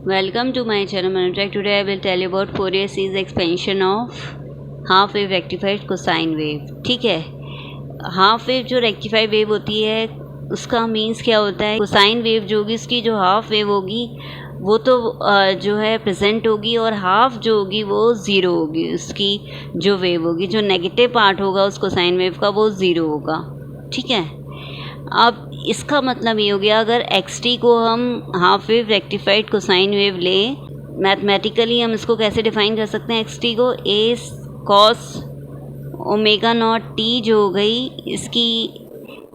Welcome to my channel Manutech. Today I will tell you about Fourier series expansion of half wave rectified cosine wave. ठीक है, half wave जो rectified wave होती है उसका means क्या होता है। कोसाइन वेव जो होगी उसकी जो हाफ वेव होगी वो तो जो है प्रेजेंट होगी, और हाफ जो होगी वो ज़ीरो होगी। उसकी जो वेव होगी, जो नेगेटिव पार्ट होगा उस कोसाइन वेव का, वो ज़ीरो होगा। ठीक है, अब इसका मतलब ये हो गया, अगर एक्स टी को हम half wave rectified cosine wave लें, मैथमेटिकली हम इसको कैसे डिफाइन कर सकते हैं। एक्स टी को ए कॉस ओमेगा नॉट टी जो हो गई, इसकी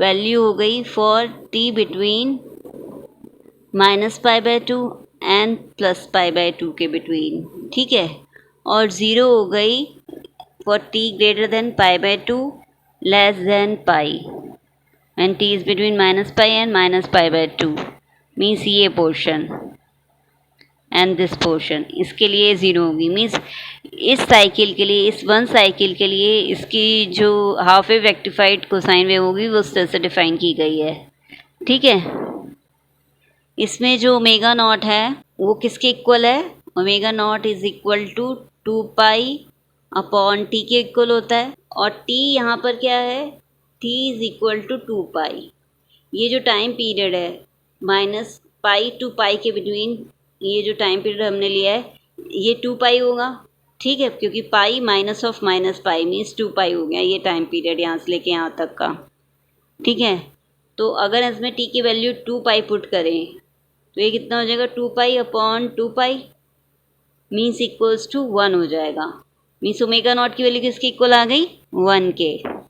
वैल्यू हो गई फॉर टी बिटवीन -π/2 एंड +π/2 के बिटवीन। ठीक है, और ज़ीरो हो गई for t greater than π/2 less than pi, and t is between -π and -π/2 means ये पोर्शन एंड दिस पोर्शन, इसके लिए ज़ीरो होगी। मीन्स इस साइकिल के लिए, इस वन साइकिल के लिए इसकी जो half wave rectified cosine wave होगी वो उस तरह से डिफाइन की गई है। ठीक है, इसमें जो ओमेगा नॉट है वो किसके इक्वल है। Omega naught is equal to 2π/t के इक्वल होता है, और t यहाँ पर क्या है, t इज इक्वल टू 2π। ये जो टाइम पीरियड है -π to π के बिटवीन, ये जो टाइम पीरियड हमने लिया है ये 2π होगा। ठीक है, क्योंकि pi minus of minus pi means 2π हो गया ये टाइम पीरियड यहाँ से लेके यहाँ तक का। ठीक है, तो अगर इसमें t की वैल्यू 2π पुट करें तो ये कितना हो जाएगा, 2π/2π मीन्स इक्वल्स टू 1 हो जाएगा। मीन्स ओमेगा नॉट की वैल्यू किसकी इक्वल आ गई, 1 के।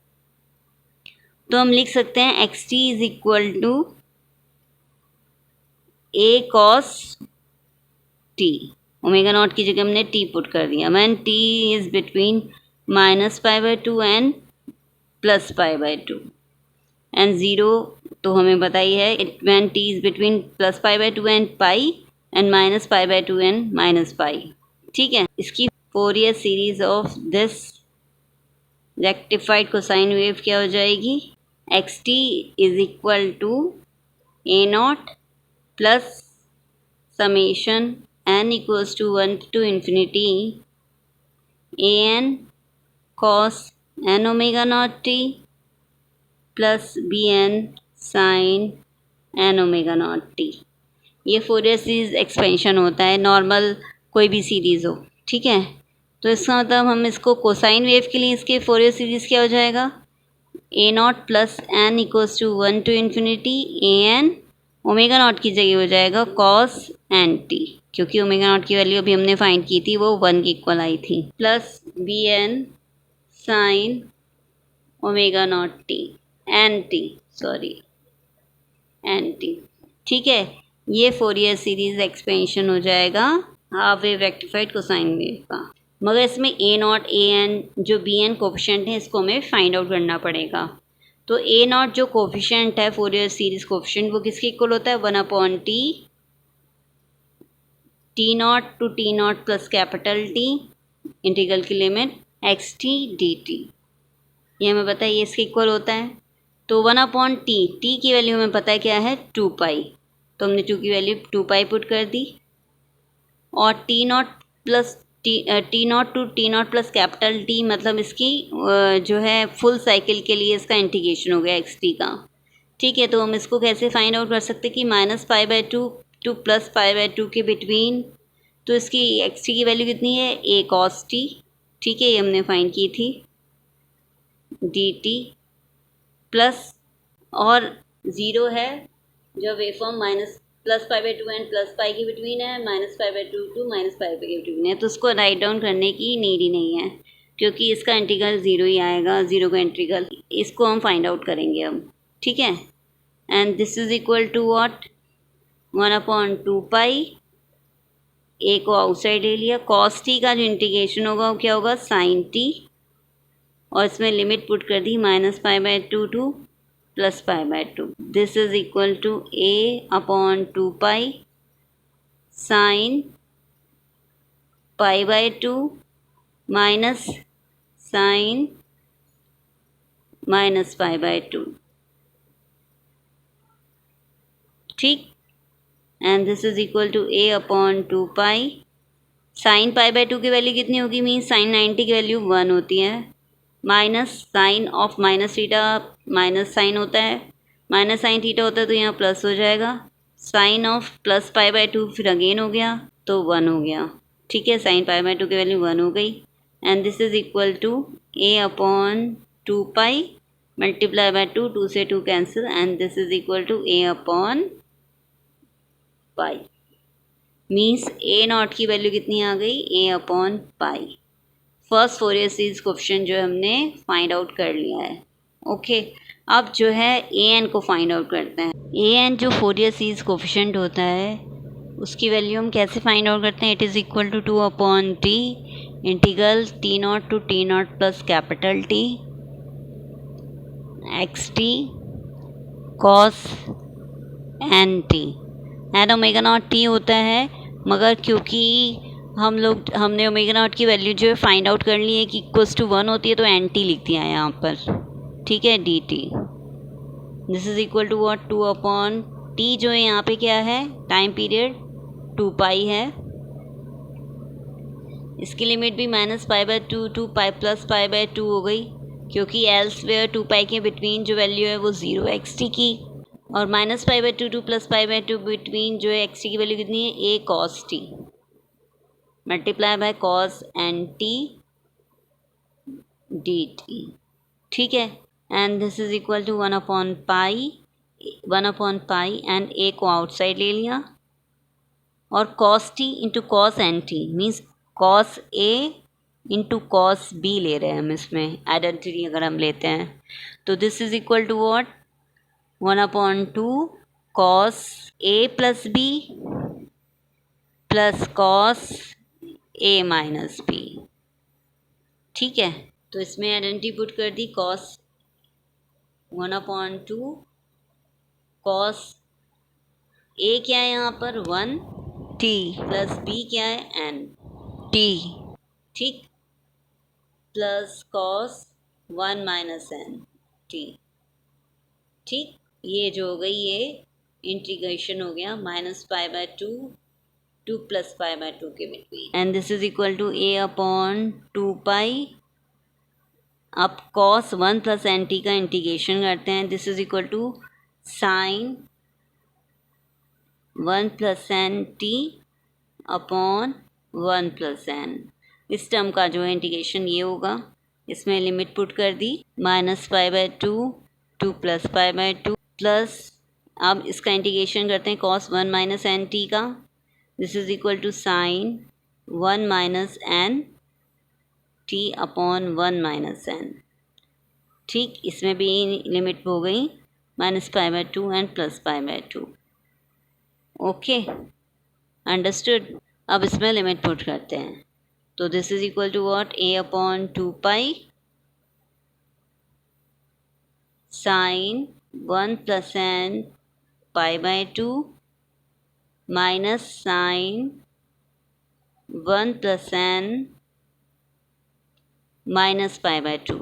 तो हम लिख सकते हैं x t is equal to a cos t. Omega naught की जगह हमने टी पुट कर दिया। When t is between -π/2 and +π/2 and zero, तो हमें बताई है when t is between +π/2 and pi and -π/2 and -pi. ठीक है, इसकी Fourier series of this rectified cosine wave क्या हो जाएगी, x t is equal to A not plus summation n equals to 1 to infinity an cos n omega naught t plus bn sin n omega naught t। ये Fourier series expansion होता है, normal कोई भी series हो। ठीक है, तो इसका मतलब हम इसको कोसाइन वेव के लिए इसके फोरियर सीरीज़ क्या हो जाएगा, a not plus n equals to 1 to infinity a n, omega naught की जगह हो जाएगा कॉस एन टी, क्योंकि ओमेगा नॉट की वैल्यू अभी हमने फाइंड की थी वो 1 की इक्वल आई थी, plus b n sine omega not t n t, sorry n t. ठीक है, ये फोरियर सीरीज एक्सपेंशन हो जाएगा half wave rectified cosine wave का। मगर इसमें ए नॉट ए एन जो बी एन कोफिशिएंट है इसको हमें फाइंड आउट करना पड़ेगा। तो ए नॉट जो कोफिशिएंट है फोरियर सीरीज कोफिशिएंट, वो किसके इक्वल होता है, 1/t t not to T not plus capital T integral की limit x T d T. ये हमें पता है ये इसके इक्वल होता है। तो 1/t, टी की वैल्यू हमें पता है क्या है, 2π, तो हमने 2 की वैल्यू 2π पुट कर दी, और t not plus t not to T not plus capital T, मतलब इसकी जो है फुल साइकिल के लिए इसका इंटीग्रेशन हो गया एक्स टी का। ठीक है, तो हम इसको कैसे फाइंड आउट कर सकते हैं कि -π/2 टू +π/2 के बिटवीन, तो इसकी एक्स टी की वैल्यू कितनी है, ए कॉस टी। ठीक है, ये हमने फाइंड की थी डी टी प्लस, और ज़ीरो है जो वेवफॉर्म +π/2 एंड +π के बिटवीन है, -π/2 टू -π के बिटवीन है। तो उसको राइट डाउन करने की नीड ही नहीं है, क्योंकि इसका इंटीग्रल ज़ीरो ही आएगा, ज़ीरो का इंटीग्रल, इसको हम फाइंड आउट करेंगे अब। ठीक है, and this is equal to what, 1/2π, a को आउटसाइड ले लिया, कॉस टी का जो इंटीग्रेशन होगा वो क्या होगा, साइन टी, और इसमें लिमिट पुट कर दी -π/2 to +π/2। This is equal to a/2π sine π/2 minus sine -π/2। ठीक, and this is equal to A upon 2 pi. Sine pi by 2 की वैल्यू कितनी होगी, मीन्स साइन 90 की वैल्यू 1 होती है, minus sine of minus theta, minus sine होता है, minus sine theta होता है तो यहाँ प्लस हो जाएगा, sine of plus pi by 2 फिर अगेन हो गया तो 1 हो गया। ठीक है, साइन पाई बाय 2 की वैल्यू 1 हो गई and this is equal to A upon 2 pi multiply by 2, 2 से 2 cancel and this is equal to A upon pi. Means a naught की वैल्यू कितनी आ गई, a upon pi. First Fourier series question जो हमने find out कर लिया है। ओके, अब जो है ए एन को फाइंड आउट करते हैं। ए एन जो फोरियर सीरीज कोफिशिएंट होता है उसकी वैल्यू हम कैसे फाइंड आउट करते हैं, it is equal to 2 upon t integral T not to T not plus capital T x t cos n t and omega not t होता है, मगर क्योंकि हमने ओमेगा नॉट की वैल्यू जो है फाइंड आउट कर ली है कि इक्वल्स टू 1 होती है तो एन टी लिख दिया है यहाँ पर। ठीक है, d t this is equal to what, 2 upon t जो है यहाँ पे क्या है, टाइम पीरियड 2 पाई है, इसकी लिमिट भी minus pi by 2 to pi plus pi by 2 हो गई, क्योंकि एल्सवेयर 2 पाई के बिटवीन जो वैल्यू है वो 0 एक्स टी की, और minus pi by 2 to plus pi by 2 between जो है एक्स टी की वैल्यू कितनी है, a cos t multiply by cos n t d t. ठीक है, and this is equal to 1 upon pi and a को आउटसाइड ले लिया और cos t into cos n t means cos ए into cos b ले रहे हैं हम, इसमें आइडेंटिटी अगर हम लेते हैं तो this is equal to what, 1 upon 2 cos a plus b plus cos a minus B. ठीक है, तो इसमें आइडेंटिटी पुट कर दी, कॉस 1 अपॉन 2 कॉस ए क्या है यहाँ पर 1 टी प्लस बी क्या है एन टी, ठीक, plus cos 1 minus N t. ठीक, ये जो हो गई ये इंटीग्रेशन हो गया minus pi by 2 plus pi by 2 के between and this is equal to A upon 2 pi. अब कॉस 1 प्लस एन टी का इंटीग्रेशन करते हैं, this is equal to sine 1 plus N T upon 1 plus n. इस term का जो है integration ये होगा, इसमें लिमिट पुट कर दी minus pi by 2 plus pi by 2 plus, अब इसका इंटीग्रेशन करते हैं कॉस 1 माइनस एन टी का, this is equal to sine 1 minus N T upon 1 minus N. ठीक, इसमें भी लिमिट हो गई minus pi by 2 and plus pi by 2। Okay, understood. अब इसमें लिमिट पुट करते हैं तो this is equal to what, A upon 2 pi sine 1 plus N pi by 2 minus sine 1 plus N minus pi by 2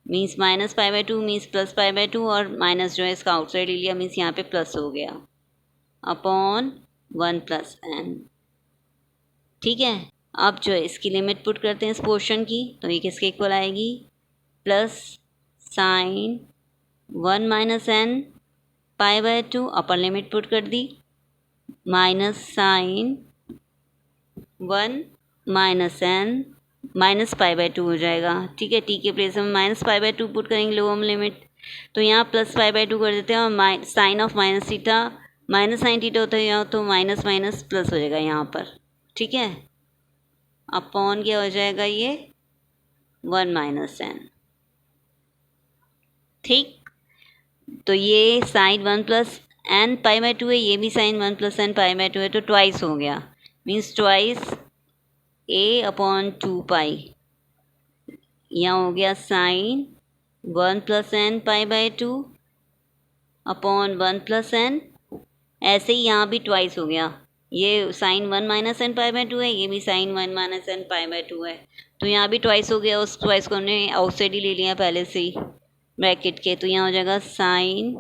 means minus pi by 2 means plus pi by 2 और minus जो है इसका outside ले लिया means यहाँ पे plus हो गया अपॉन 1 प्लस एन। ठीक है, अब जो है इसकी लिमिट पुट करते हैं इस पोर्शन की, तो ये किसके इक्वल आएगी, plus sine 1 minus N pi by 2 upper limit put कर दी minus sine 1 minus N minus pi by 2 हो जाएगा। ठीक है, टी के प्लेस में माइनस पाई बाय 2 पुट करेंगे लोअर लिमिट, तो यहाँ प्लस पाई बाय 2 कर देते हैं और sine of minus theta minus sine theta होता है यहाँ, तो माइनस माइनस प्लस हो जाएगा यहाँ पर। ठीक है, अपॉन क्या हो जाएगा ये 1 माइनस एन। ठीक, तो ये sine 1 plus N pi by 2 है, ये भी sine 1 plus N pi by 2 है, तो ट्वाइस हो गया means twice a upon 2 pi, यहाँ हो गया sine 1 plus N pi by 2 upon 1 plus n. ऐसे ही यहाँ भी ट्वाइस हो गया, ये sine 1 minus N pi by 2 है, ये भी sine 1 minus N pi by 2 है, तो यहाँ भी ट्वाइस हो गया। उस ट्वाइस को हमने आउटसाइड ही ले लिया पहले से ही ब्रैकेट के, तो यहाँ हो जाएगा sine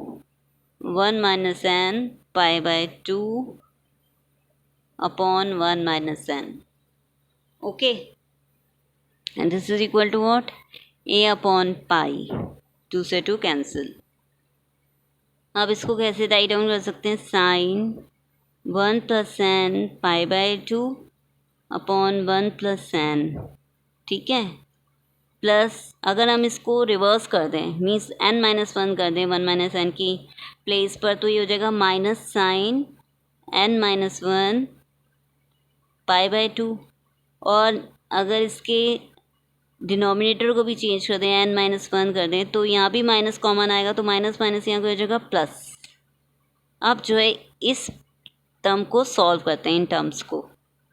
1 minus N pi by 2 upon 1 minus n. Okay, and this is equal to what? a upon pi. 2 से 2 कैंसिल. अब इसको कैसे राइट डाउन कर सकते हैं? Sine 1 plus n pi by 2 upon 1 plus n. ठीक है, प्लस अगर हम इसको रिवर्स कर दें, मीन्स n माइनस 1 कर दें 1 माइनस n की प्लेस पर, तो ये हो जाएगा minus sine n minus 1 pi by 2. और अगर इसके डिनोमिनेटर को भी चेंज कर दें, n माइनस 1 कर दें, तो यहाँ भी माइनस कॉमन आएगा, तो माइनस माइनस यहाँ हो जाएगा प्लस. अब जो है इस टर्म को सॉल्व करते हैं, इन टर्म्स को.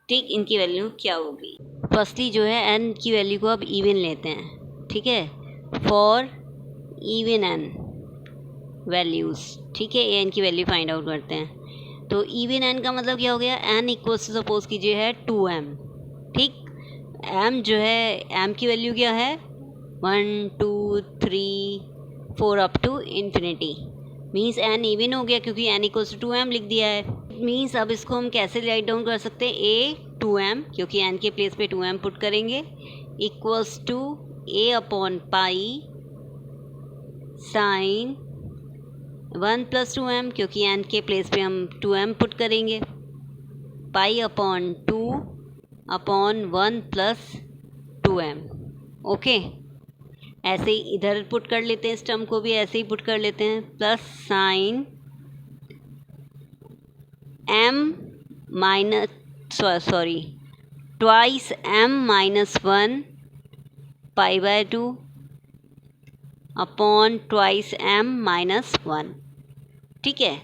ठीक, इनकी वैल्यू क्या होगी? फर्स्टली जो है n की वैल्यू को अब इवन लेते हैं. ठीक है, फॉर इवन n वैल्यूज़. ठीक है, n की वैल्यू फाइंड आउट करते हैं. तो इवन n का मतलब क्या हो गया? n इक्वल्स टू सपोज कीजिए है 2m. ठीक, m जो है, m की वैल्यू क्या है? 1 2 3 4 up to infinity. Means n even हो गया क्योंकि n इक्वल्स टू 2m लिख दिया है. मीन्स अब इसको हम कैसे राइट डाउन कर सकते हैं? a 2m, क्योंकि n के प्लेस पे 2m पुट करेंगे, equals to a upon pi sine 1 plus 2m, क्योंकि n के प्लेस पे हम 2m पुट करेंगे, पाई upon 2 upon 1 plus 2m. Okay, ऐसे ही इधर पुट कर लेते हैं, इस टर्म को भी ऐसे ही पुट कर लेते हैं, plus sine m minus sorry twice m minus 1 pi by 2 upon twice m minus 1. ठीक है,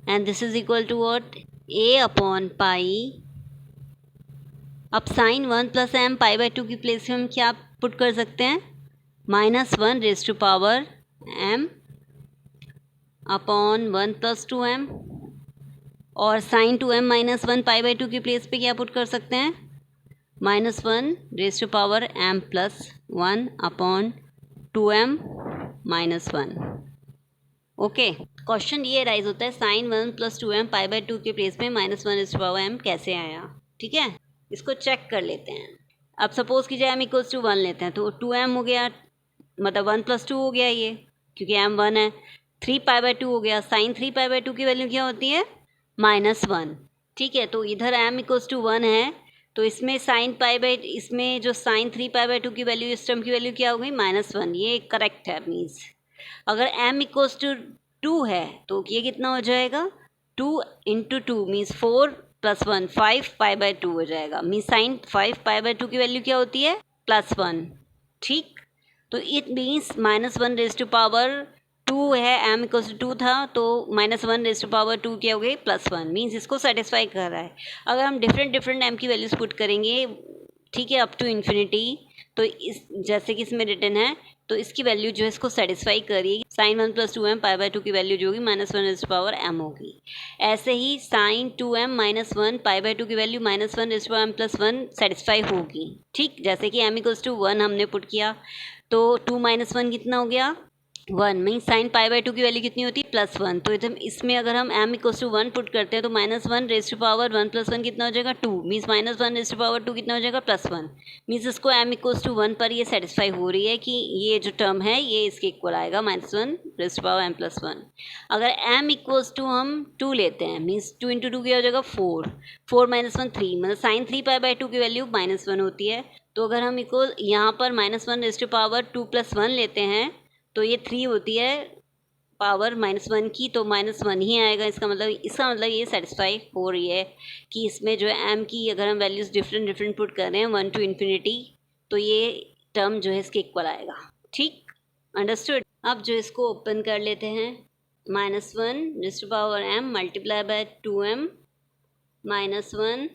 and this is equal to what? a upon pi. अब sine 1 plus m pi by 2 की प्लेस में हम क्या पुट कर सकते हैं? Minus 1 raise to power m upon 1 plus 2m. और sign 2m minus 1 pi by 2 की प्लेस पे क्या पुट कर सकते हैं? Minus 1 raise to power m plus 1 upon 2m minus 1. Okay, question ये राइज होता है sign 1 plus 2m pi by 2 के प्लेस में minus 1 raise to power m कैसे आया? ठीक है, इसको चेक कर लेते हैं. अब सपोज कीजिए m इक्वल्स टू 1 लेते हैं, तो 2m हो गया, मतलब 1 प्लस 2 हो गया ये, क्योंकि m 1 है. 3 पाई बाई 2 हो गया. साइन 3 पाई बाई 2 की वैल्यू क्या होती है? माइनस 1. ठीक है, तो इधर m इक्वल्स टू 1 है, तो इसमें साइन पाई बाई, इसमें जो साइन 3 पाई बाई 2 की वैल्यू, इस टर्म की वैल्यू क्या हो गई? माइनस 1. ये करेक्ट है. मीन्स अगर m इक्वल्स टू 2 है तो ये कितना हो जाएगा? 2 into 2 means 4 plus 1 5 pi by 2 हो जाएगा. मीन्स साइन 5 पाई बाई 2 की वैल्यू क्या होती है? प्लस 1. ठीक, तो it means minus 1 raise to power 2 है, m इक्वल्स टू 2 था, तो माइनस 1 रेज टू पावर 2 क्या हो गई? प्लस 1. मीन्स इसको सेटिस्फाई कर रहा है. अगर हम डिफरेंट डिफरेंट m की वैल्यूज पुट करेंगे, ठीक है, अप टू इन्फिनिटी, तो इस जैसे कि इसमें रिटर्न है, तो इसकी वैल्यू जो है इसको सेटिस्फाई करिए. Sign 1 plus 2m pi by 2 की वैल्यू जो होगी minus 1 raise to power m होगी. ऐसे ही sine 2m minus 1 pi by 2 की value minus 1 raise to power m plus 1 satisfy होगी. ठीक, जैसे कि m इक्वल्स टू 1 हमने पुट किया, तो 2 माइनस 1 कितना हो गया? 1. मीन्स साइन पाई बाई 2 की वैल्यू कितनी होती है? प्लस 1. तो इधर इसमें अगर हम m इक्वल्स टू 1 पुट करते हैं, तो minus 1 raise to power 1 plus 1 कितना हो जाएगा? 2. Means minus 1 raise to power 2 कितना हो जाएगा? प्लस 1. मीन्स इसको m इक्वल्स टू 1 पर ये सेटिस्फाई हो रही है कि ये जो टर्म है ये इसके इक्वल आएगा, minus 1 raise to power m plus 1. अगर m इक्वल्स टू हम 2 लेते हैं, मीन्स 2 इंटू 2 क्या हो जाएगा? 4. 4 माइनस 1 3, मतलब साइन 3 पाई बाई 2 की वैल्यू माइनस 1 होती है. तो अगर हम इक्वल यहाँ पर minus 1 raise to power 2 plus 1 लेते हैं, तो ये 3 होती है पावर माइनस 1 की, तो माइनस 1 ही आएगा. इसका मतलब ये सेटिस्फाई हो रही है कि इसमें जो है m की अगर हम वैल्यूज़ डिफरेंट डिफरेंट पुट कर रहे हैं 1 टू इन्फिनिटी, तो ये टर्म जो है इसके इक्वल आएगा. ठीक, अंडरस्टूड. अब जो इसको ओपन कर लेते हैं, minus 1 raise to power m multiply by 2m minus 1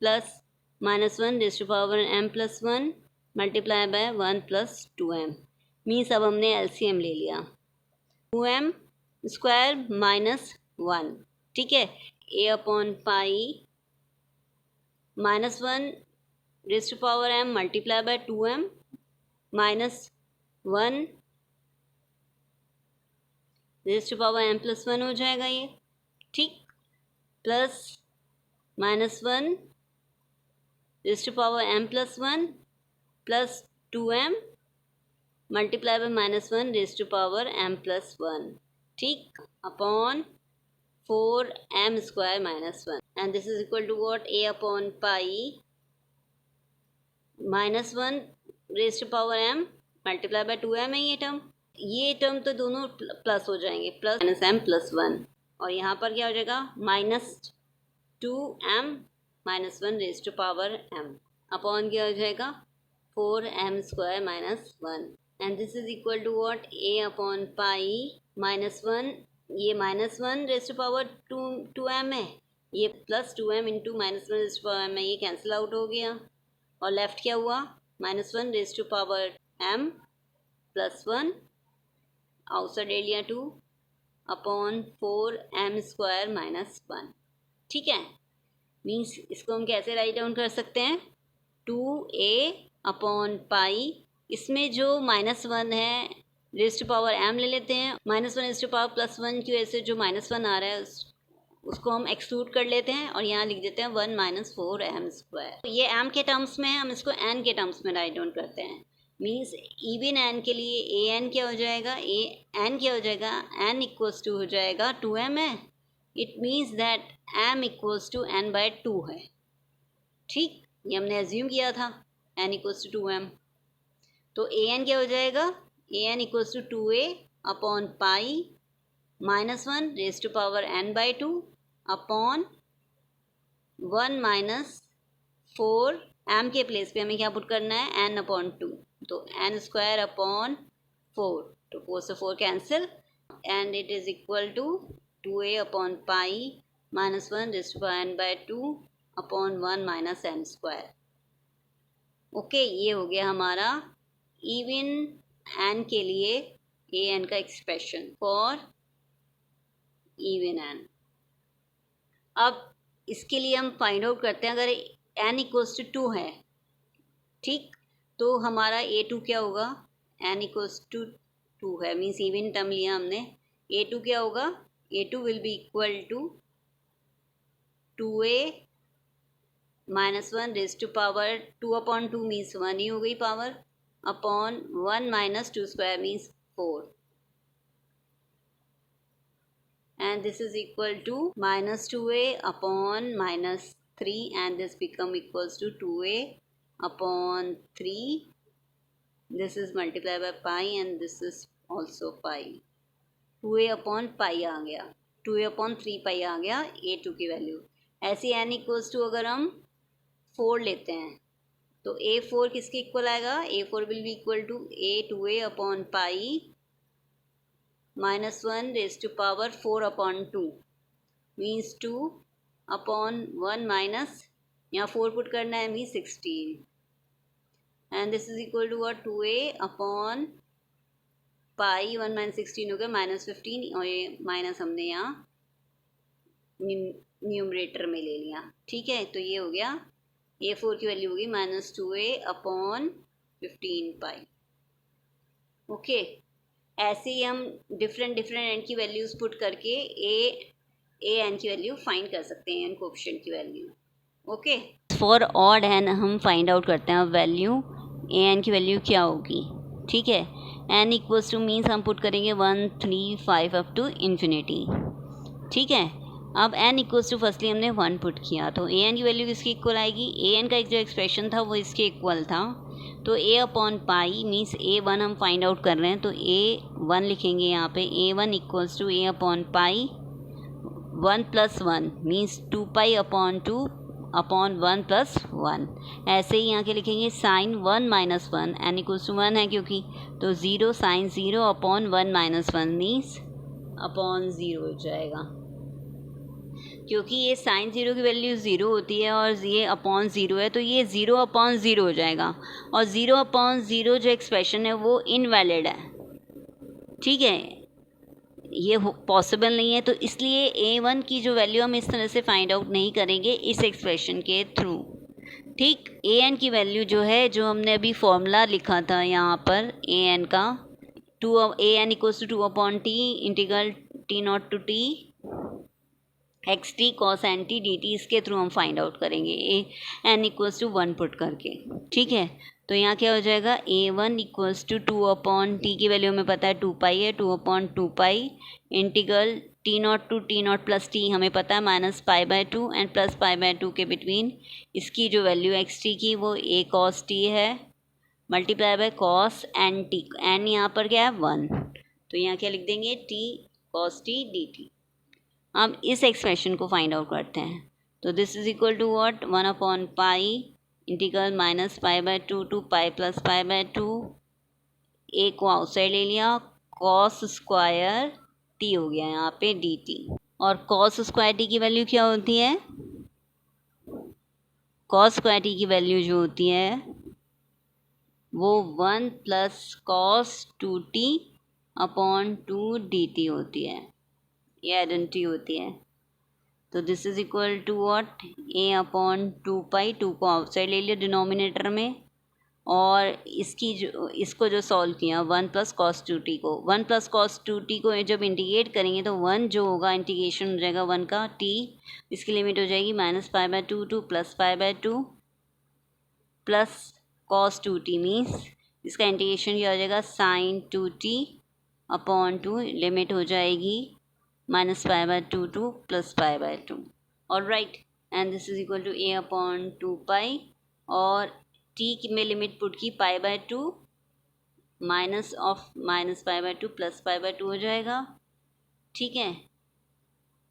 plus minus 1 raise to power m plus 1 multiply by 1 plus 2m. Means अब हमने एलसीएम ले लिया, 2m स्क्वायर माइनस 1. ठीक है, a upon pi minus 1 raise to power m multiply by 2m minus 1 raise to power m plus 1 हो जाएगा ये. ठीक, plus -1 raise to power m plus 1 plus 2m multiply by -1 raise to power m plus 1, ठीक, upon 4m square -1 and this is equal to what, a upon pi -1 raise to power m multiply by 2m है ये term तो दोनों plus हो जाएंगे, plus -m plus 1, और यहाँ पर क्या हो जाएगा -2m -1 raise to power m upon क्या हो जाएगा 4m square -1 and this is equal to what, a upon pi -1, ये -1 रेज़ टू पावर 2m है, ये plus 2m into -1 raise to power m है, ये कैंसिल आउट हो गया और लेफ्ट क्या हुआ -1 raise to power m plus 1 outside ले लिया 2 अपॉन 4m स्क्वायर -1, ठीक है। मीन्स इसको हम कैसे राइट डाउन कर सकते हैं, 2a अपॉन पाई, इसमें जो -1 है रेज़ टू पावर m ले लेते हैं, -1 रेज़ टू पावर प्लस 1 की वजह से जो -1 आ रहा है उसको हम एक्सक्लूड कर लेते हैं और यहाँ लिख देते हैं 1 - 4m स्क्वायर। ये m के टर्म्स में है, हम इसको n के टर्म्स में राइट डाउन करते हैं। मीन्स इवन n के लिए an क्या हो जाएगा, n क्या हो जाएगा, n इक्वल्स टू हो जाएगा 2m है, it means that m equals to n by 2 है, ठीक, ये हमने एज्यूम किया था n इक्वल्स टू 2m, तो an क्या हो जाएगा, an equals to 2a upon pi -1 raise to power n by 2 upon 1 - 4 m के प्लेस पे हमें क्या पुट करना है n अपॉन 2, तो n स्क्वायर अपॉन 4, तो 4 से 4 cancel and it is equal to 2a upon pi -1 raise to power n by 2 upon 1 - m square. Okay, ये हो गया हमारा इवन n के लिए an का एक्सप्रेशन फॉर इवन n। अब इसके लिए हम फाइंड आउट करते हैं, अगर n इक्वल्स टू 2 है, ठीक, तो हमारा a2 क्या होगा, n इक्वल्स टू 2 है, मीन्स इवन टर्म लिया हमने, a2 क्या होगा, a2 will be equal to 2a -1 raise to power 2 upon 2 means 1 ही हो गई power, upon 1 - 2 square means 4 and this is equal to -2a upon -3 and this become equals to 2a upon 3, this is multiplied by pi and this is also pi, 2a upon pi आ गया, 2a upon 3 pi आ गया a2 की value. ऐसे n equals to अगर हम 4 लेते हैं तो a4 किसके इक्वल आएगा, a4 will be equal to a2a upon pi -1 raise to power 4 upon 2 means 2 upon 1 minus, यहाँ 4 पुट करना है means 16 and this is equal to what, 2a upon pi 1 - 16 हो गया -15 और ये माइनस हमने यहाँ न्यूमरेटर में ले लिया, ठीक है। तो ये हो गया a4 की वैल्यू होगी -2a अपॉन 15 पाई। ओके, ऐसे ही हम डिफरेंट एन की वैल्यूज़ पुट करके ए एन की वैल्यू फाइंड कर सकते हैं, एन कोएफिशिएंट की value. Okay, for odd n हम फाइंड आउट करते हैं अब वैल्यू ए एन की वैल्यू क्या होगी, ठीक है। एन इक्वल्स टू मीन्स हम पुट करेंगे 1 3 5 अप टू इन्फिनिटी, ठीक है। अब एन इक्वल्स टू फर्स्टली हमने 1 पुट किया तो ए एन की वैल्यू किसकी इक्वल आएगी, ए एन का एक जो एक्सप्रेशन था वो इसके इक्वल था, तो a upon pi means a1 हम फाइंड आउट कर रहे हैं तो a1 लिखेंगे यहाँ पे, a1 equals to a upon pi 1 + 1 means 2 pi upon 2 upon 1 + 1। ऐसे ही यहाँ के लिखेंगे साइन 1 - 1 n इक्वल्स टू 1 है क्योंकि, तो 0 साइन 0 अपॉन 1 - 1 मीन्स अपॉन 0 हो जाएगा, क्योंकि ये साइन 0 की वैल्यू 0 होती है और ये अपॉन 0 है तो ये 0 अपॉन 0 हो जाएगा, और 0 अपॉन 0 जो एक्सप्रेशन है वो इनवैलिड है, ठीक है, ये पॉसिबल नहीं है। तो इसलिए a1 की जो वैल्यू हम इस तरह से फाइंड आउट नहीं करेंगे इस एक्सप्रेशन के थ्रू, ठीक। an की वैल्यू जो है, जो हमने अभी फॉर्मूला लिखा था यहाँ पर an का, an equals to 2 upon t integral t0 to t x t cos n t d t, इसके थ्रू हम फाइंड आउट करेंगे a n equals to 1 put करके। ठीक है, तो यहाँ क्या हो जाएगा, a one equals to 2 t की वैल्यू हमें पता है 2 पाई है, 2/2 integral T not to T not plus t हमें पता है -π/2 एंड +π/2 के बिटवीन इसकी जो वैल्यू एक्स टी की वो ए कॉस टी है multiply by cos n t, n यहाँ पर क्या है 1, तो यहाँ क्या लिख देंगे t cos t d t. अब इस एक्सप्रेशन को फाइंड आउट करते हैं, तो this is equal to what 1/π integral -π/2 to pi plus π/2, a को आउटसाइड ले लिया, कॉस स्क्वायर टी हो गया यहाँ पे डी टी। और कॉस स्क्वायर टी की वैल्यू क्या होती है, कॉस स्क्वायर टी की वैल्यू जो होती है वो 1 प्लस कॉस 2t/2 dt होती है, ये आइडेंटिटी होती है। तो this is equal to what a/2 two को आउटसाइड ले लिया डिनोमिनेटर में, और इसको जो सॉल्व किया 1 प्लस कॉस 2t को, 1 प्लस कॉस 2t को जब इंटीग्रेट करेंगे तो 1 जो होगा इंटीग्रेशन हो जाएगा 1 का t, इसकी लिमिट हो जाएगी -π/2 to +π/2 plus cos 2t means इसका इंटीग्रेशन क्या हो जाएगा sin 2t/2, लिमिट हो जाएगी -π/2 to +π/2। Alright, and this is equal to a/2 और t में लिमिट पुट की π/2 माइनस ऑफ -π/2 +π/2 हो जाएगा। ठीक है,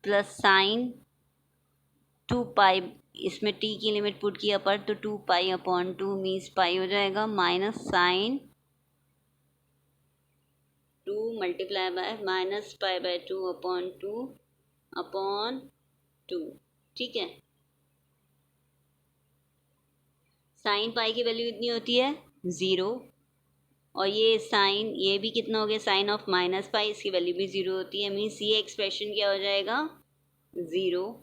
प्लस साइन 2 इसमें t की लिमिट पुट किया पर तो 2π/2 मीन्स पाई हो जाएगा माइनस साइन 2 मल्टीप्लाई बाय -π/2/2। ठीक है, साइन पाई की वैल्यू कितनी होती है 0, और ये साइन ये भी कितना हो गया साइन ऑफ -π, इसकी वैल्यू भी 0 होती है, मीन्स ये एक्सप्रेशन क्या हो जाएगा 0,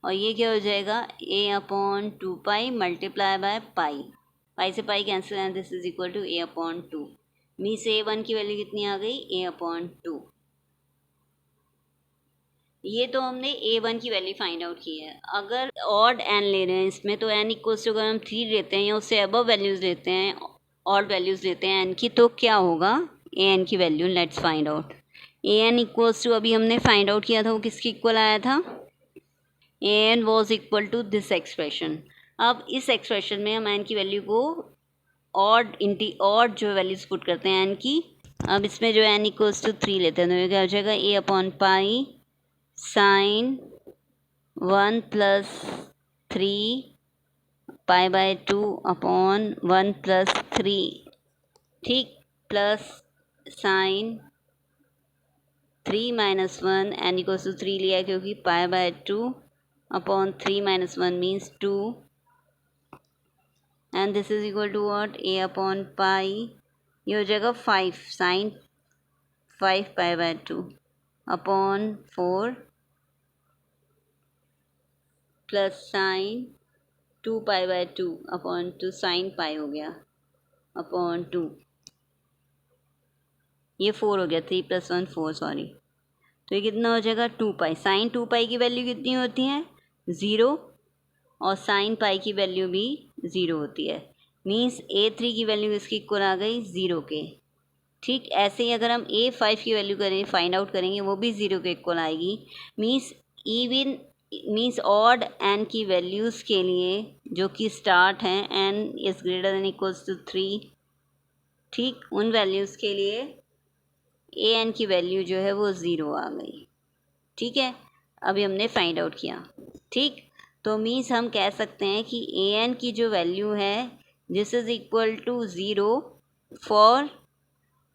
और ये क्या हो जाएगा a/2 मल्टीप्लाई बाय पाई से pi cancel and this is equal to a/2, means a1 की वैल्यू कितनी आ गई a/2। ये तो हमने a1 की वैल्यू फाइंड आउट की है। अगर ऑड एन ले रहे हैं इसमें तो n इक्वल्स टू अगर हम 3 लेते हैं या उससे अबव वैल्यूज़ लेते हैं, ऑड वैल्यूज़ लेते हैं n की, तो क्या होगा an की value, let's find out. an equals to अभी हमने फाइंड आउट किया था वो किसकी इक्वल आया था, an was equal to this expression. अब इस एक्सप्रेशन में हम n की वैल्यू को ऑड जो वैल्यूज पुट करते हैं n की। अब इसमें जो n इक्वल्स टू 3 लेते हैं तो ये क्या हो जाएगा a/π साइन 1 प्लस 3 π/2/1 प्लस 3, ठीक, plus sine 3 - 1 n equals to 3 लिया क्योंकि π/2/3 - 1 means 2, and this is equal to what a/π, ये हो जाएगा 5 sine 5 π/2/4 plus sine 2 π/2/2 sine pi हो गया /2, ये 4 हो गया 3 + 1 4 सॉरी, तो ये कितना हो जाएगा 2 साइन 2 की वैल्यू कितनी होती है 0, और साइन पाई की वैल्यू भी 0 होती है, मीन्स a3 की वैल्यू इसकी इक्वल आ गई 0 के। ठीक, ऐसे ही अगर हम a5 की वैल्यू करें फाइंड आउट करेंगे वो भी 0 के इक्वल आएगी, मीन्स ऑड n की वैल्यूज़ के लिए जो कि स्टार्ट हैं n is greater than equals to 3, ठीक, उन वैल्यूज़ के लिए an की वैल्यू जो है वो 0 आ गई। ठीक है, अभी हमने फाइंड आउट किया। ठीक, तो मीन्स हम कह सकते हैं कि an की जो वैल्यू है this is equal to 0 for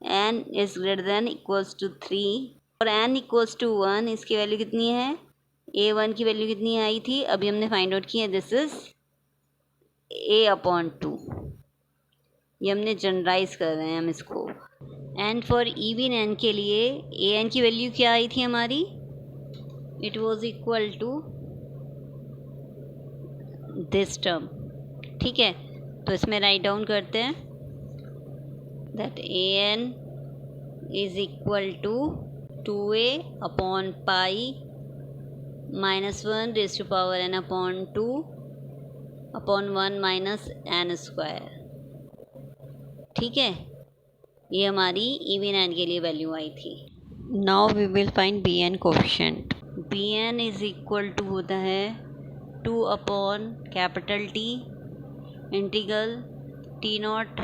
n is greater than equals to 3, और n इक्वल्स टू 1 इसकी वैल्यू कितनी है, a1 की वैल्यू कितनी आई थी अभी हमने फाइंड आउट की है, दिस इज़ a/2, ये हमने जनरलाइज कर रहे हैं हम इसको। एंड फॉर इवन n के लिए an की वैल्यू क्या आई थी हमारी, it was equal to this term. ठीक है, तो इसमें राइट डाउन करते हैं that an is equal to 2a/π -1 raise to power n upon 2 upon 1 minus n square. ठीक है, ये हमारी इवन एन के लिए वैल्यू आई थी। Now we will find B N coefficient. B N is equal to होता है 2 upon capital T integral T not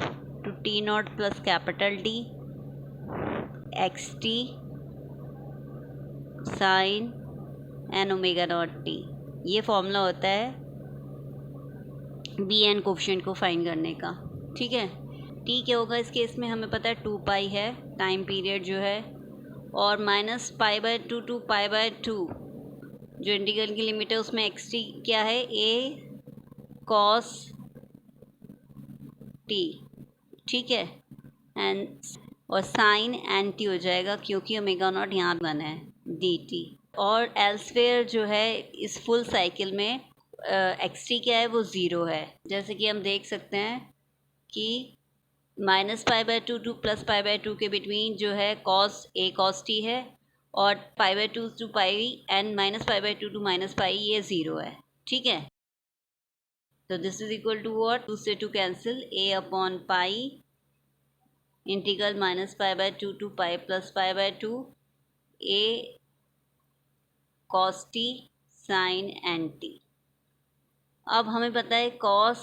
to T not plus capital T x T sine N omega not T. ये formula होता है B N coefficient को find करने का। ठीक है, टी क्या होगा इस केस में, हमें पता है 2 पाई है टाइम पीरियड जो है, और minus pi by 2 to pi by 2 जो इंटीग्रल की लिमिट है उसमें एक्स टी क्या है, ए कॉस टी। ठीक है, एंड और साइन एन टी हो जाएगा क्योंकि ओमेगा नॉट यहाँ बना है डी टी। और एल्सवेयर जो है इस फुल साइकिल में एक्स टी क्या है वो ज़ीरो है, जैसे कि हम देख सकते हैं कि minus pi by 2 to plus pi by 2 के बिटवीन जो है कॉस ए कॉस टी है, और pi by 2 to pi and minus pi by 2 to minus pi ये ज़ीरो है। ठीक है, तो this is equal to what, 2 से 2 cancel, A upon pi integral minus pi by 2 to pi plus pi by 2 A cos T sine N T. अब हमें पता है कॉस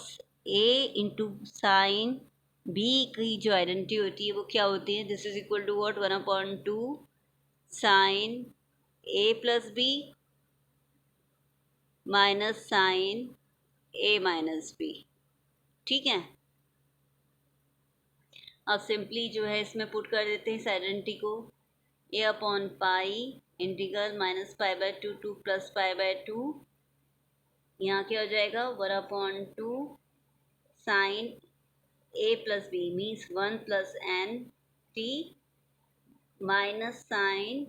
ए इंटू साइन बी की जो आइडेंटिटी होती है वो क्या होती है, this is equal to what, 1/2 sine A plus B minus sine A minus B. ठीक है, अब सिंपली जो है इसमें पुट कर देते हैं इस आइडेंटिटी को, a upon pi integral minus pi by 2 to plus pi by 2, यहाँ क्या हो जाएगा 1/2 साइन ए plus b means 1 plus N t minus sine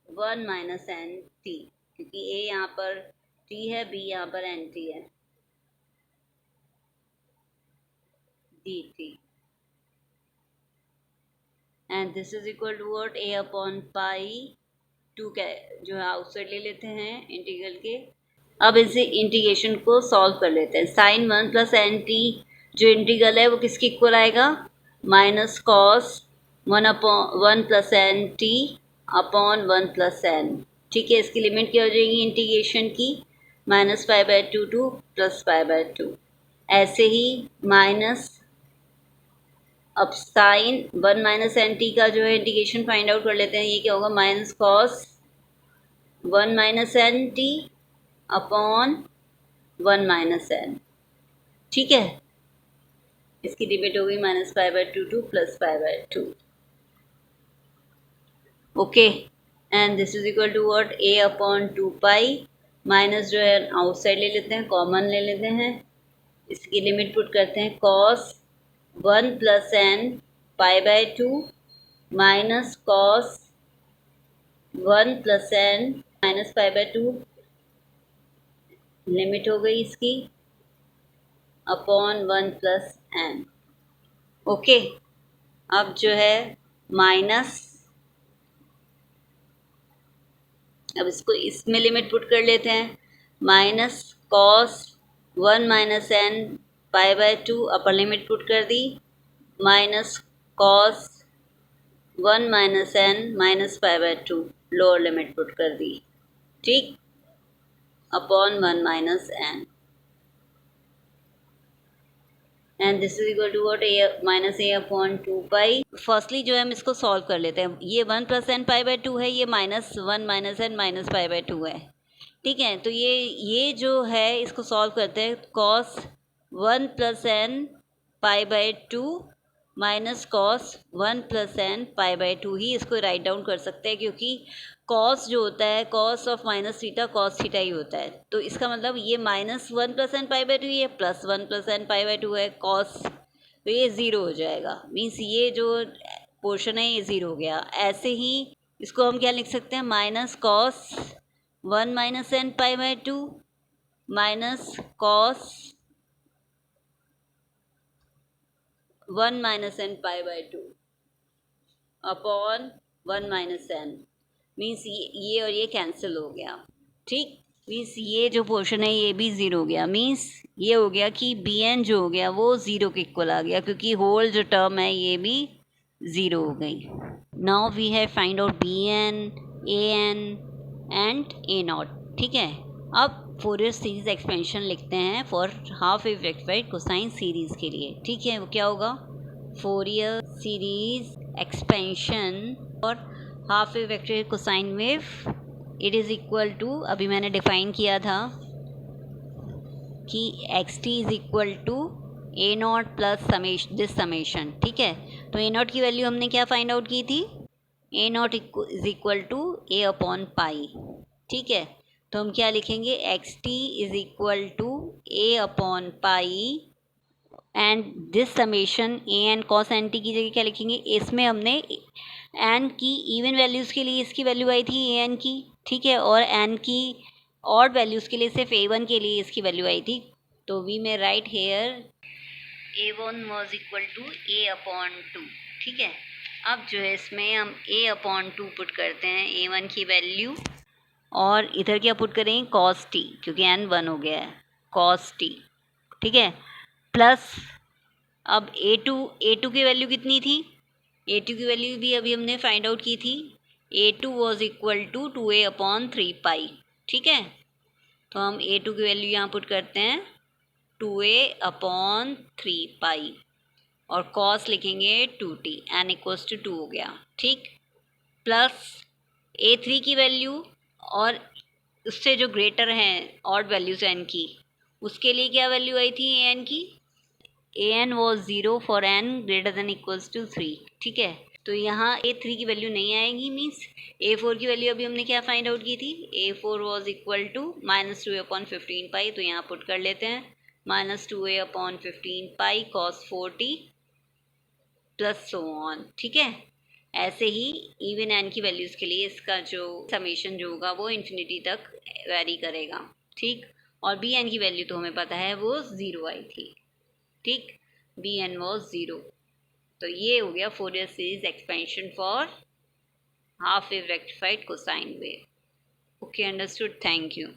1 minus N t, क्योंकि ए यहाँ पर टी है, बी यहाँ पर एन टी है, d t. And this is equal to what, A upon pi 2 का जो है आउटसाइड ले लेते हैं इंटीग्रल के। अब इसे इंटीग्रेशन को सॉल्व कर लेते हैं। साइन 1 प्लस एन टी जो इंटीग्रल है वो किसके इक्वल आएगा, minus cos 1 plus N T upon 1 plus N. ठीक है, इसकी लिमिट क्या हो जाएगी इंटीग्रेशन की, minus pi by 2 to plus pi by 2। ऐसे ही माइनस, अब साइन 1 माइनस एन टी का जो है इंटीग्रेशन फाइंड आउट कर लेते हैं, ये क्या होगा, minus cos 1 minus N T upon 1 minus N. ठीक है, इसकी लिमिट हो गई minus pi by 2 to plus pi by 2। Okay, and this is equal to what, A upon 2 pi minus जो है आउटसाइड ले लेते हैं, कॉमन ले लेते हैं, इसकी लिमिट पुट करते हैं cos 1 plus N pi by 2 minus cos 1 plus N minus pi by 2, limit हो गई इसकी अपॉन 1 प्लस एन। ओके, अब जो है माइनस, अब इसको इसमें लिमिट पुट कर लेते हैं, minus cos 1 minus N pi by 2 upper limit put कर दी, minus cos 1 minus N minus pi by 2 lower limit put कर दी। ठीक, upon 1 minus n, and this is equal to what, a minus a upon 2 pi. Firstly जो है हम इसको solve कर लेते हैं, ये 1 प्लस एन पाई बाय 2 है, ये minus 1 minus N minus pi by 2 है। ठीक है, तो ये जो है इसको सॉल्व करते हैं, cos 1 plus N pi by 2 minus cos 1 plus N pi by 2 ही इसको राइट डाउन कर सकते हैं, क्योंकि कॉस जो होता है cos of minus theta cos theta ही होता है, तो इसका मतलब ये minus 1 plus N pi by 2 ये plus 1 plus N pi by 2 है कॉस, तो ये ज़ीरो हो जाएगा, मीन्स ये जो पोर्शन है ये ज़ीरो हो गया। ऐसे ही इसको हम क्या लिख सकते हैं, minus cos 1 minus N pi by 2 minus cos 1 minus N pi by 2 upon 1 minus N, means ये और ये कैंसिल हो गया। ठीक। मीन्स ये जो पोर्शन है ये भी ज़ीरो हो गया। मीन्स ये हो गया कि बी एन जो हो गया वो ज़ीरो के इक्वल आ गया, क्योंकि होल जो टर्म है ये भी ज़ीरो हो गई। Now we have find out B N, A N and A not. ठीक है, अब फोरियर सीरीज एक्सपेंशन लिखते हैं for half wave rectified cosine series के लिए। ठीक है, वो क्या होगा? फोरियर सीरीज एक्सपेंशन और half wave rectified cosine wave, it is equal to, अभी मैंने डिफाइन किया था कि X T is equal to A not plus this summation. ठीक है, तो ए नॉट की वैल्यू हमने क्या फाइंड आउट की थी? A naught is equal to A upon pi. ठीक है, तो हम क्या लिखेंगे? X t is equal to A upon pi and this summation a n cos n t की जगह क्या लिखेंगे? इसमें हमने एन की इवन वैल्यूज़ के लिए इसकी वैल्यू आई थी ए एन की। ठीक है, और एन की ऑड वैल्यूज़ के लिए सिर्फ ए वन के लिए इसकी वैल्यू आई थी। तो वी में write here A one was equal to A upon two. ठीक है, अब जो है इसमें हम ए अपॉन टू पुट करते हैं ए वन की वैल्यू, और इधर क्या पुट करें? कॉस टी, क्योंकि एन वन हो गया है, कॉस टी। ठीक है, प्लस अब ए टू की वैल्यू कितनी थी? ए टू की वैल्यू भी अभी हमने फाइंड आउट की थी। A two was equal to two A upon three pi. ठीक है, तो हम ए टू की वैल्यू यहाँ पुट करते हैं टू ए अपॉन थ्री पाई, और कॉस लिखेंगे two t, n equals to two हो गया। ठीक, प्लस ए थ्री की वैल्यू, और उससे जो ग्रेटर हैं ऑड वैल्यूज एन की, उसके लिए क्या वैल्यू आई थी ए एन की? A n was zero for n greater than equals to three. ठीक है, तो यहाँ ए थ्री की वैल्यू नहीं आएगी। मीन्स ए फोर की वैल्यू अभी हमने क्या फाइंड आउट की थी? A four was equal to minus two A upon fifteen pi, तो यहाँ पुट कर लेते हैं minus two A upon fifteen pi cos forty plus so on. ठीक है, ऐसे ही इवन एन की वैल्यूज़ के लिए इसका जो समेशन जो होगा वो इन्फिनिटी तक वेरी करेगा। ठीक, और बी एन की वैल्यू तो हमें पता है वो ज़ीरो आई थी। ठीक, बी एन वॉज ज़ीरो। तो ये हो गया Fourier series expansion for half wave rectified cosine wave. Okay, understood, thank you.